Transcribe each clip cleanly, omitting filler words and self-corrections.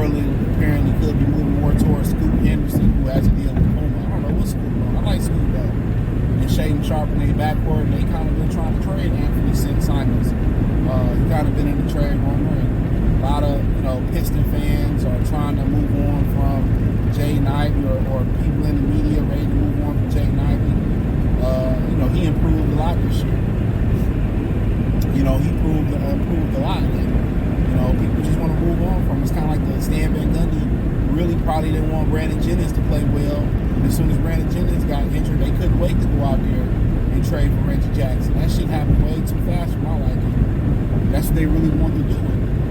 Portland apparently could be moving more towards Scoot Henderson, who has a deal with Puma. I don't know what Scoot doing. I like Scoot though. And Shaden Sharp in their backcourt, and they kind of been trying to trade Anfernee Simons. He kind of been in the trade rumor, and a lot of Piston fans are trying to move on from Jaden Ivey, or people in the media ready to move on from Jaden Ivey. He improved a lot this year. He improved a lot, and people just want to move on from him. It's kind of like the Stan Van Gundy really probably didn't want Brandon Jennings to play well. And as soon as Brandon Jennings got injured, they couldn't wait to go out there and trade for Reggie Jackson. That shit happened way too fast for my liking. That's what they really wanted to do.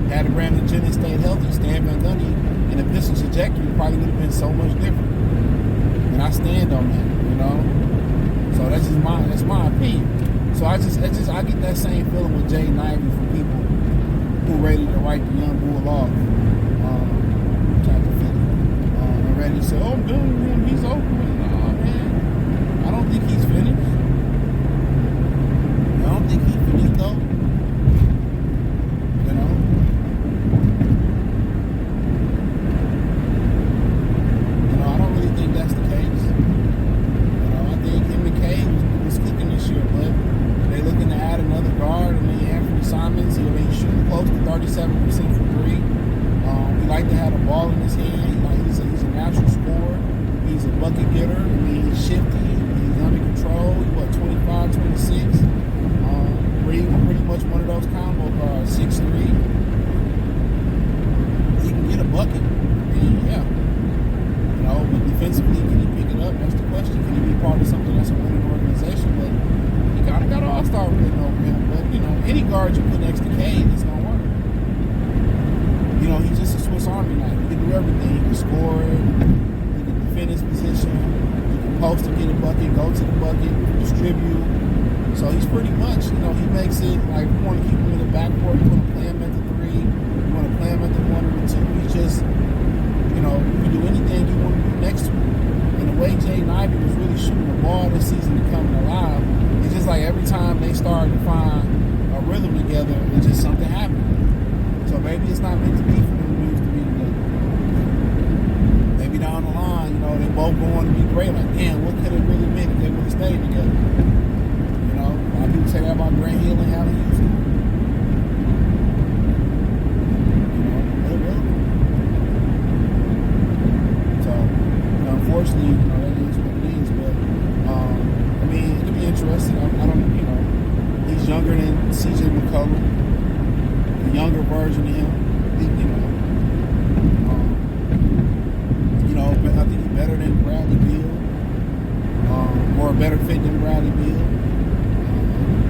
Had Brandon Jennings stayed healthy, Stan Van Gundy and the Pistons trajectory probably would have been so much different. And I stand on that, So that's my opinion. So I get that same feeling with Jaden Ivey from people who ready to write the young bull off. Type of feeling. And ready to say, oh, I'm done with him, he's over with. Nah, man. I don't think he's finished. I don't think he's finished though. I don't really think that's the case. I think him and Kay was cooking this year, but they're looking to add another guard. Anfernee Simons, he's shooting close to 37% from three. He like to have the ball in his hand. He's a natural scorer. He's a bucket getter. He's shifty. He's under control. He's 25, 26. Pretty much one of those combo guards, 6'3". He can get a bucket. But defensively, can he pick it up? That's the question. Can he be part of something that's a winning organization? But he kind of got an all-star written over him. But, any guard you put next to Cade, it's going to work. He's just a Swiss Army knife. He can do everything. He can score it. He can defend his position. He can post and get a bucket, go to the bucket, distribute. So he's pretty much, he makes it like we want to keep him in the backcourt. You want to play him at the 3. You want to play him at the 1 or the 2. He's just, you can do anything you want to do next to him. And the way Jaden Ivey was really shooting the ball this season and coming alive, it's just like every time they start to find a rhythm together, it's just something happened. So maybe it's not meant to be for them dudes to be together. Maybe down the line, they both going to be great. Like, damn, what could it really mean if they would have stayed together? A lot of people say that about Grant Hill and Allen Houston. So, unfortunately, that is what it is. But, it'll be interesting. I don't, he's younger than CJ McCollum, the younger version of him. I think he's better than Bradley Beal, or a better fit than Bradley Beal.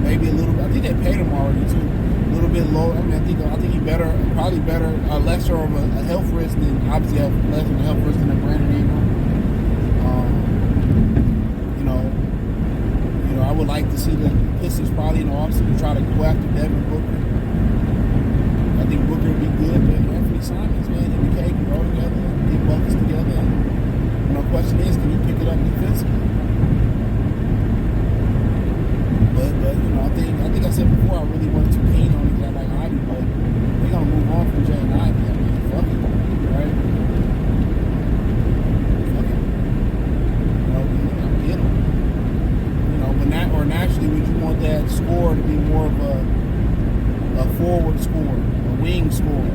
Maybe a little bit. I think they paid him already too. A little bit low. I think he probably better, lesser of a health risk than obviously less of a health risk than Brandon Ingram. I would like to see the Pistons probably in the offseason try to go after Devin Booker. I think Booker would be good, but Anfernee Simons, man, him and Kay can go together, get buckets together. And the question is, can you pick it up defensively? But I think I said before, I really wasn't too keen on it. I like Ivy, but they're gonna move on from Jaden Ivey. Fuck it, right? Fuck it. Get him. But naturally, would you want that score to be more of a forward scorer, a wing scorer?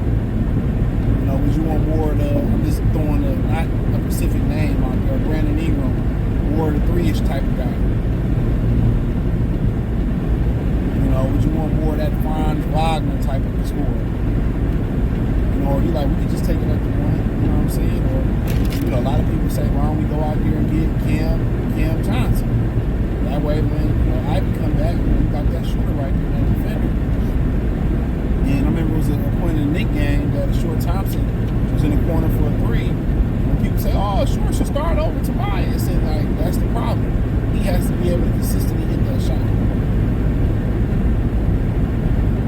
Would you want more of the? I'm just throwing not a specific name out there, Brandon Ingram, more of the 3-ish type of guy. Would you want more of that Franz Wagner type of score? Or you like, we could just take it at the 1, you know what I'm saying? Or, a lot of people say, why don't we go out here and get Cam Johnson? That way when, Ivy come back, you got that shooter right there, that defender. And I remember it was a point in the Knicks game that Short Thompson was in the corner for a 3. And people say, oh, Short should start over Tobias. And that's the problem. He has to be able to consistently hit that shot.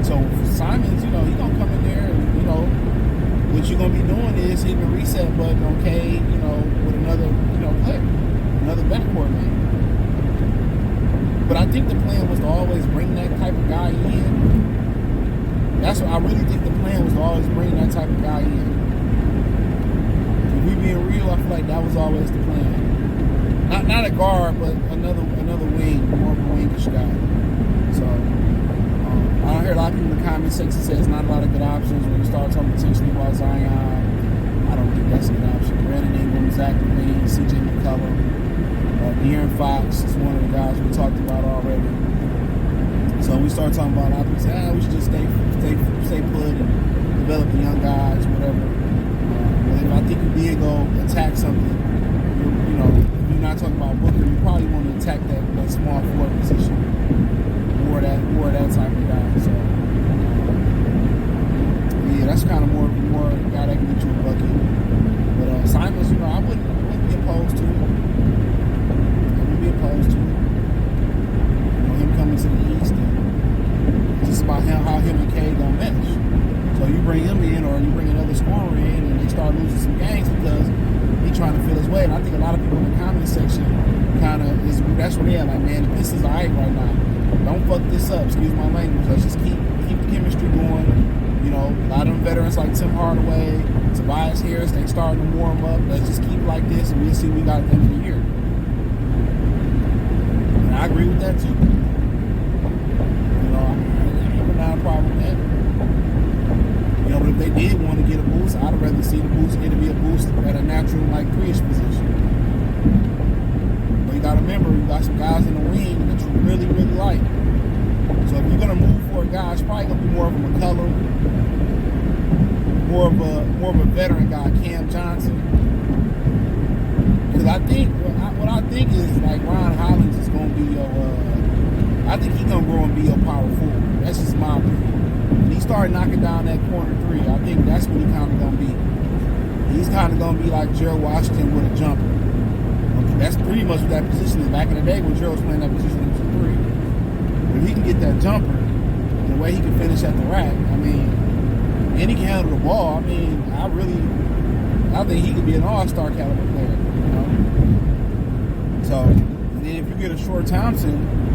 So Simons, he's going to come in there and, what you're going to be doing is hitting the reset button on Cade, with another, player, another backcourt man. But I think the plan was to always bring that type of guy in. That's what I really think the plan was, to always bring that type of guy in. being real, I feel like that was always the plan. Not a guard, but another wing, more of a wingish guy. So I heard a lot of people in the comment section say it's not a lot of good options when you start talking potentially about Zion. I don't think that's a good option. Brandon Ingram, Zach LaVine, CJ McCollum, De'Aaron Fox is one of the guys we talked about already. So we start talking about options. We should just stay put and develop the young guys, whatever. But if I think you did go attack something, if you're not talking about Booker, you probably want to attack that small forward position. More that type of guy. So yeah, that's kind of more guy that can get you a bucket. But Simons, I wouldn't be opposed to it. I wouldn't be opposed to it. Him coming to the East, and it's just about how him and K gonna mesh. So you bring him in, or you bring another scorer in, and they start losing some games because he's trying to feel his way. And I think a lot of people in the comment section that's where they are like, man, the Pistons are alright right now. Don't fuck this up. Excuse my language. Let's just keep the chemistry going. A lot of them veterans like Tim Hardaway, Tobias Harris, they starting to warm up. Let's just keep like this, and we'll see what we got at the end of the year. And I agree with that too. I have a problem with that. But if they did want to get a boost, I'd rather see the boost get to be a boost at a natural, like, 3-ish position. But you got to remember, you got some guys in the wing that you really, really like. So if you're going to move for a guy, it's probably going to be more of a McCullough, more of a veteran guy, Cam Johnson. Because what I think is, like, Ron Hollins is going to be I think he's going to grow and be your power forward. That's just my opinion. When he started knocking down that corner three, I think that's what he's kind of going to be. He's kind of going to be like Gerald Washington with a jumper. Okay, that's pretty much what that position is. Back in the day when Gerald was playing that position, it was a three. But if he can get that jumper, and the way he can finish at the rack, and he can handle the ball, I think he could be an all-star caliber player. So, and then if you get a Short Thompson,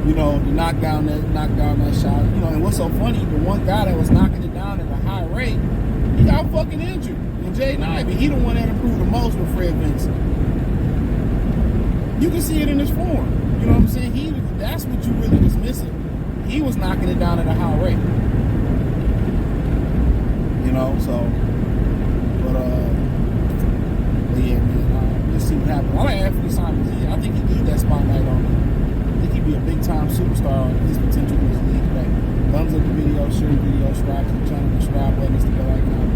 to knock down that shot. And what's so funny, the one guy that was knocking it down at a high rate, he got fucking injured. And Jaden Ivey, he the one that improved the most with Fred Vincent. You can see it in his form. You know what I'm saying? That's what you really was missing. He was knocking it down at a high rate. But yeah, man, let's see what happens. I like Anfernee Simons. I think he needs that spotlight on him. He'd be a big-time superstar on his potential in this league. Thumbs up the video, share the video, subscribe to the channel, subscribe buttons to go like that.